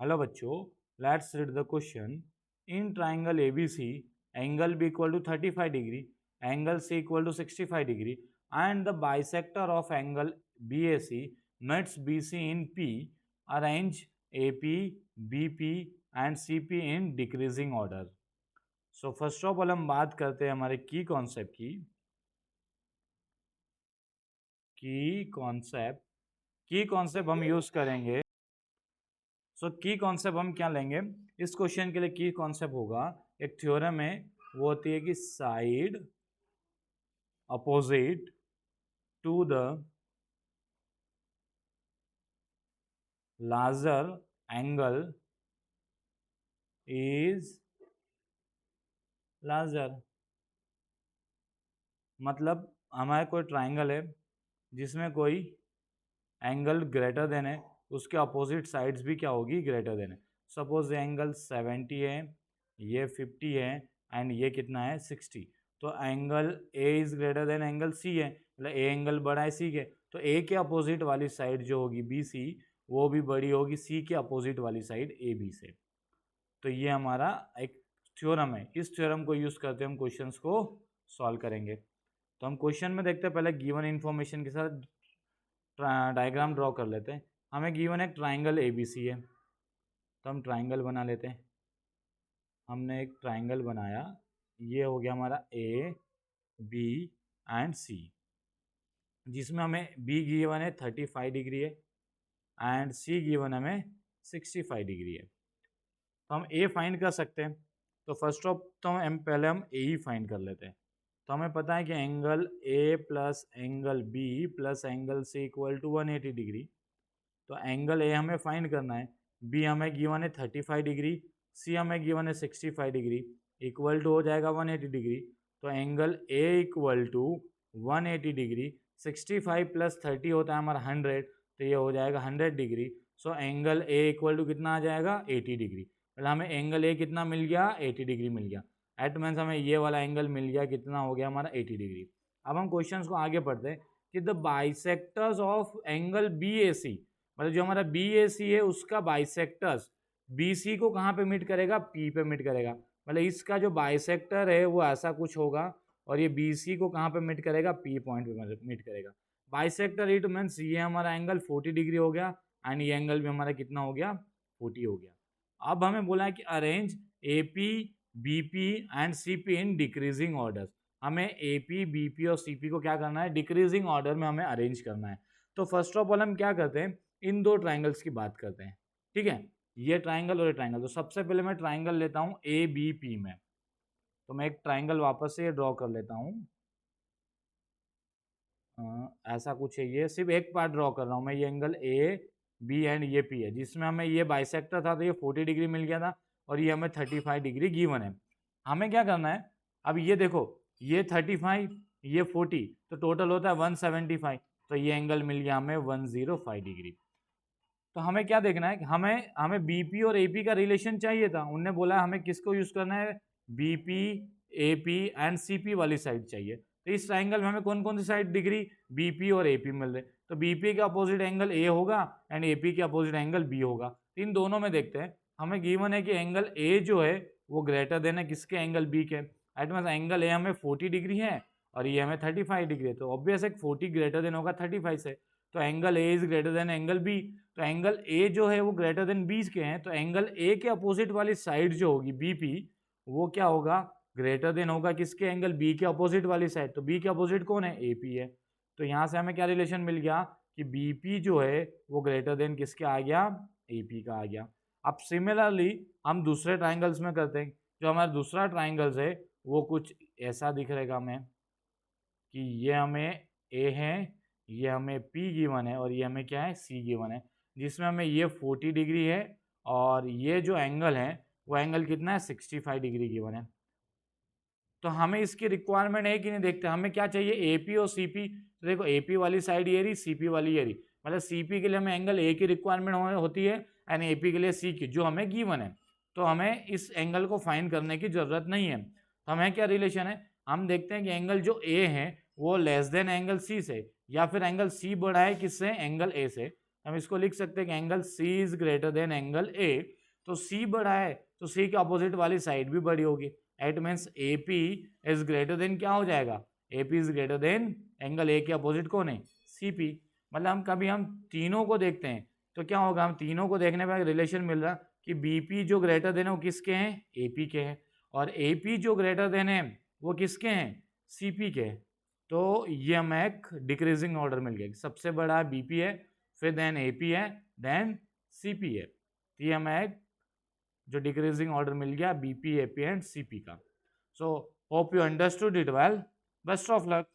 Hello बच्चों, let's read the question. In triangle ABC angle B equal to 35 degree, angle C equal to 65 degree and the bisector of angle BAC meets BC in P। Arrange AP, BP and CP in decreasing order. So first of all हम बात करते हैं हमारे की concept की। की concept हम use करेंगे। सो की कॉन्सेप्ट हम क्या लेंगे इस क्वेश्चन के लिए? की कॉन्सेप्ट होगा, एक थ्योरम है, वो होती है कि side opposite to the larger angle is larger. मतलब हमारे कोई ट्राइंगल है जिसमें कोई एंगल ग्रेटर देन है, उसके अपोजिट साइड्स भी क्या होगी? ग्रेटर देन है। सपोज एंगल 70 है, ये 50 है एंड ये कितना है? 60। तो angle A is greater than angle C है, मतलब ए एंगल बड़ा है सी के, तो ए के अपोजिट वाली साइड जो होगी BC वो भी बड़ी होगी सी के अपोजिट वाली साइड AB से। तो ये हमारा एक थ्योरम है, इस थ्योरम को यूज करते हम क्वेश्चंस को सॉल्व करेंगे। तो हम क्वेश्चन में देखते हैं, पहले गिवन इन्फॉर्मेशन के साथ डायग्राम ड्रॉ कर लेते हैं। हमें गिवन एक ट्राइंगल ABC है, तो हम ट्राइंगल बना लेते हैं। हमने एक ट्राइंगल बनाया, ये हो गया हमारा A, B एंड C, जिसमें हमें B गिवन है 35 डिग्री है एंड C गिवन हमें 65 डिग्री है। तो हम A फाइंड कर सकते हैं। तो फर्स्ट ऑफ तो हम पहले हम A ही फाइंड कर लेते हैं। तो हमें पता है कि angle A plus angle B plus angle C equal to 180 degree. तो एंगल A हमें फाइंड करना है, B हमें गिवन है 35 डिग्री, C हमें गिवन है 65 डिग्री, इक्वल टू हो जाएगा 180 डिग्री। तो angle A equal to 180 degree, 65 plus 30 होता है हमारा 100, तो ये हो जाएगा 100 degree. So angle A equal to कितना आ जाएगा? 80 डिग्री। मतलब हमें एंगल A कितना मिल गया? 80 डिग्री मिल गया। एट मीन्स हमें ये वाला एंगल मिल गया, कितना हो गया हमारा? 80 डिग्री। अब हम क्वेश्चन को आगे पढ़ते हैं कि the bisectors of angle BAC, मतलब जो हमारा BAC है उसका बाइसेक्टर्स BC को कहाँ पे मीट करेगा? P पे मीट करेगा। मतलब इसका जो बाइसेक्टर है वो ऐसा कुछ होगा और ये BC को कहाँ पे मीट करेगा? P पॉइंट पे मीट करेगा। बाइसेक्टर इट मीन्स ये हमारा एंगल 40 डिग्री हो गया एंड ये एंगल भी हमारा कितना हो गया? 40 हो गया। अब हमें बोला है कि arrange AP, BP and CP in decreasing order. हमें AP, BP और CP को क्या करना है? डिक्रीजिंग ऑर्डर में हमें अरेंज करना है। तो फर्स्ट ऑफ ऑल हम क्या करते हैं, इन दो ट्राइंगल्स की बात करते हैं। ठीक है, ये ट्राइंगल और ये ट्राइंगल। तो सबसे पहले मैं ट्राइंगल लेता हूँ ABP में। तो मैं एक ट्राइंगल वापस से ड्रॉ कर लेता हूँ। ऐसा कुछ है, ये सिर्फ एक पार्ट ड्रॉ कर रहा हूँ मैं। ये एंगल AB एंड ये P है, जिसमें हमें ये बाइसेक्टर था तो ये 40 डिग्री मिल गया था और ये हमें 35 डिग्री गिवन है। हमें क्या करना है, अब ये देखो, ये 35 ये 40, तो टोटल होता है 175। तो ये एंगल मिल गया हमें 105 डिग्री। तो हमें क्या देखना है कि हमें हमें BP और AP का रिलेशन चाहिए था। उनने बोला हमें किसको यूज करना है? BP, AP एंड CP वाली साइड चाहिए। तो इस ट्राइंगल में हमें कौन कौन सी साइड दिख रही? BP और AP मिल रहे। तो BP के अपोजिट एंगल A होगा एंड AP के अपोजिट एंगल B होगा। तो इन दोनों में देखते हैं। हमें गिवन है कि एंगल A जो है वो ग्रेटर देन है किसके? एंगल B के। एट मीन एंगल A हमें 40 डिग्री है और ये हमें 35 डिग्री है, तो ऑब्वियस है 40 ग्रेटर देन होगा 35 से। तो angle A is greater than angle B। तो एंगल A जो है वो ग्रेटर देन B के हैं, तो एंगल A के अपोजिट वाली साइड जो होगी BP, वो क्या होगा? ग्रेटर देन होगा किसके? एंगल B के अपोजिट वाली साइड। तो B के अपोजिट कौन है? AP है। तो यहाँ से हमें क्या रिलेशन मिल गया कि BP जो है वो ग्रेटर देन किसके आ गया? AP का आ गया। अब सिमिलरली हम दूसरे ट्राइंगल्स में करते हैं। जो हमारा दूसरा ट्राइंगल्स है वो कुछ ऐसा दिख रहेगा हमें कि ये हमें A है, ये हमें P गिवन है और ये हमें क्या है? C गिवन है, जिसमें हमें ये 40 डिग्री है और ये जो एंगल है वो एंगल कितना है? 65 डिग्री गिवन है। तो हमें इसकी रिक्वायरमेंट है कि नहीं, देखते हैं हमें क्या चाहिए? AP और CP। तो देखो AP वाली साइड ये रही, CP वाली ये रही, मतलब CP के लिए हमें एंगल A की रिक्वायरमेंट होती है एंड AP के लिए C की, जो हमें गिवन है। तो हमें इस एंगल को फाइंड करने की जरूरत नहीं है। तो हमें क्या रिलेशन है, हम देखते हैं कि एंगल जो A है वो लेस देन एंगल C से, या फिर एंगल C बड़ा है किससे? एंगल A से। हम इसको लिख सकते हैं कि angle C is greater than angle A. तो सी बड़ा है तो सी के अपोजिट वाली साइड भी बड़ी होगी। It means A P is greater then क्या हो जाएगा, A P is greater than angle ए के अपोजिट कौन है, सी पी। मतलब हम तीनों को देखते हैं तो क्या होगा, हम तीनों को देखने पर रिलेशन मिल रहा कि बी पी जो ग्रेटर देन है वो किसके हैं, ए पी के हैं, और ए पी जो ग्रेटर देन है वो किसके हैं, सी पी के। तो ये हमें एक डिक्रीजिंग ऑर्डर मिल गया, सबसे बड़ा बी पी है, फिर देन ए पी है, देन सी पी है। तो ये हमें एक जो डिक्रीजिंग ऑर्डर मिल गया B P, A P and C P का। So hope you understood it well, best of luck.